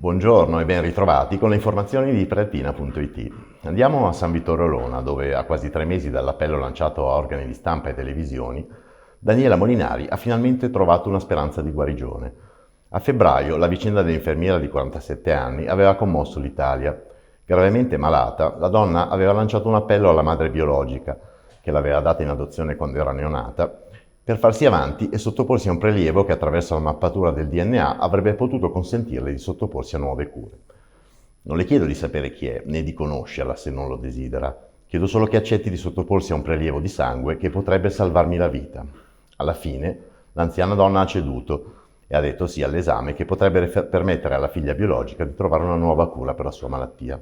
Buongiorno e ben ritrovati con le informazioni di prealpina.it. Andiamo a San Vittorio Olona, dove a quasi 3 mesi dall'appello lanciato a organi di stampa e televisioni, Daniela Molinari ha finalmente trovato una speranza di guarigione. A febbraio la vicenda dell'infermiera di 47 anni aveva commosso l'Italia. Gravemente malata, la donna aveva lanciato un appello alla madre biologica, che l'aveva data in adozione quando era neonata, per farsi avanti e sottoporsi a un prelievo che attraverso la mappatura del DNA avrebbe potuto consentirle di sottoporsi a nuove cure. Non le chiedo di sapere chi è, né di conoscerla se non lo desidera. Chiedo solo che accetti di sottoporsi a un prelievo di sangue che potrebbe salvarmi la vita. Alla fine, l'anziana donna ha ceduto e ha detto sì all'esame che potrebbe permettere alla figlia biologica di trovare una nuova cura per la sua malattia.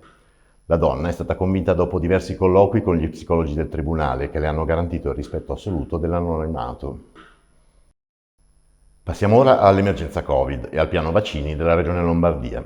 La donna è stata convinta dopo diversi colloqui con gli psicologi del tribunale che le hanno garantito il rispetto assoluto dell'anonimato. Passiamo ora all'emergenza Covid e al piano vaccini della Regione Lombardia.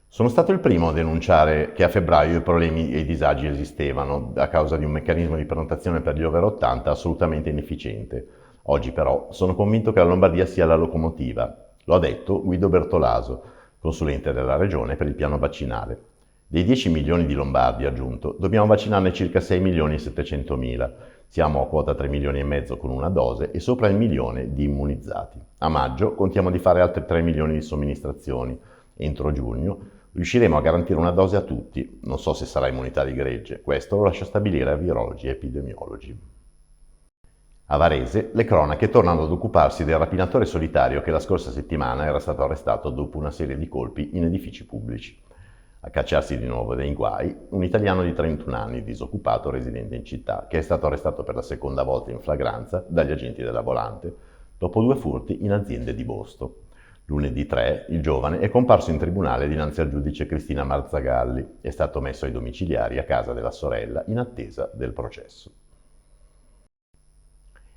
Sono stato il primo a denunciare che a febbraio i problemi e i disagi esistevano a causa di un meccanismo di prenotazione per gli over 80 assolutamente inefficiente. Oggi però sono convinto che la Lombardia sia la locomotiva. Lo ha detto Guido Bertolaso, consulente della Regione per il piano vaccinale. Dei 10 milioni di lombardi, ha aggiunto, dobbiamo vaccinarne circa 6 milioni e 700 mila. Siamo a quota 3 milioni e mezzo con una dose e sopra il milione di immunizzati. A maggio contiamo di fare altri 3 milioni di somministrazioni. Entro giugno riusciremo a garantire una dose a tutti. Non so se sarà immunità di gregge, questo lo lascia stabilire a virologi e epidemiologi. A Varese, le cronache tornano ad occuparsi del rapinatore solitario che la scorsa settimana era stato arrestato dopo una serie di colpi in edifici pubblici. A cacciarsi di nuovo dai guai, un italiano di 31 anni, disoccupato, residente in città, che è stato arrestato per la seconda volta in flagranza dagli agenti della Volante, dopo 2 furti in aziende di Bosto. Lunedì 3, il giovane è comparso in tribunale dinanzi al giudice Cristina Marzagalli. È stato messo ai domiciliari a casa della sorella in attesa del processo.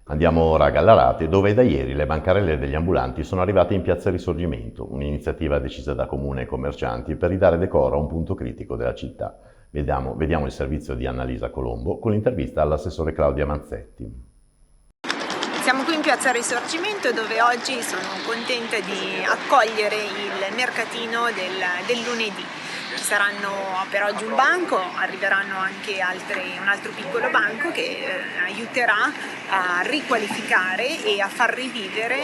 Andiamo ora a Gallarate, dove da ieri le bancarelle degli ambulanti sono arrivate in Piazza Risorgimento, un'iniziativa decisa da comune e commercianti per ridare decoro a un punto critico della città. Vediamo il servizio di Annalisa Colombo con l'intervista all'assessore Claudia Manzetti. Siamo qui in Piazza Risorgimento dove oggi sono contenta di accogliere il mercatino del lunedì. Ci saranno per oggi un banco, arriveranno anche un altro piccolo banco che aiuterà a riqualificare e a far rivivere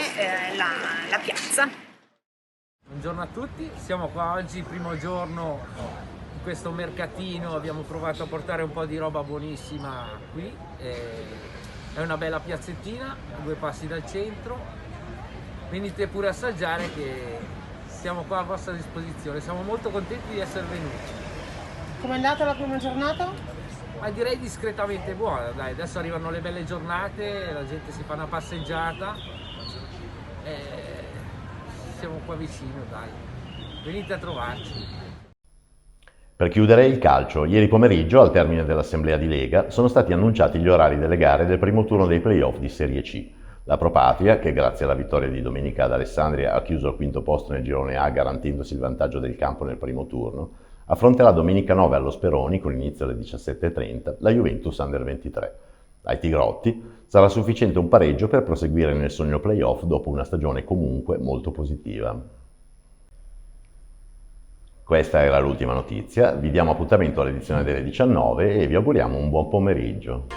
la piazza. Buongiorno a tutti, siamo qua oggi, primo giorno di questo mercatino, abbiamo provato a portare un po' di roba buonissima qui. È una bella piazzettina, a 2 passi dal centro, venite pure a assaggiare che siamo qua a vostra disposizione, siamo molto contenti di essere venuti. Com'è andata la prima giornata? Ma direi discretamente buona, dai, adesso arrivano le belle giornate, la gente si fa una passeggiata, siamo qua vicino, dai, venite a trovarci. Per chiudere il calcio, ieri pomeriggio, al termine dell'assemblea di Lega, sono stati annunciati gli orari delle gare del primo turno dei play-off di Serie C. La Pro Patria, che grazie alla vittoria di domenica ad Alessandria ha chiuso al 5° posto nel girone A garantendosi il vantaggio del campo nel primo turno, affronterà domenica 9 allo Speroni, con inizio alle 17:30, la Juventus Under 23. Ai Tigrotti sarà sufficiente un pareggio per proseguire nel sogno play-off dopo una stagione comunque molto positiva. Questa era l'ultima notizia, vi diamo appuntamento all'edizione delle 19 e vi auguriamo un buon pomeriggio.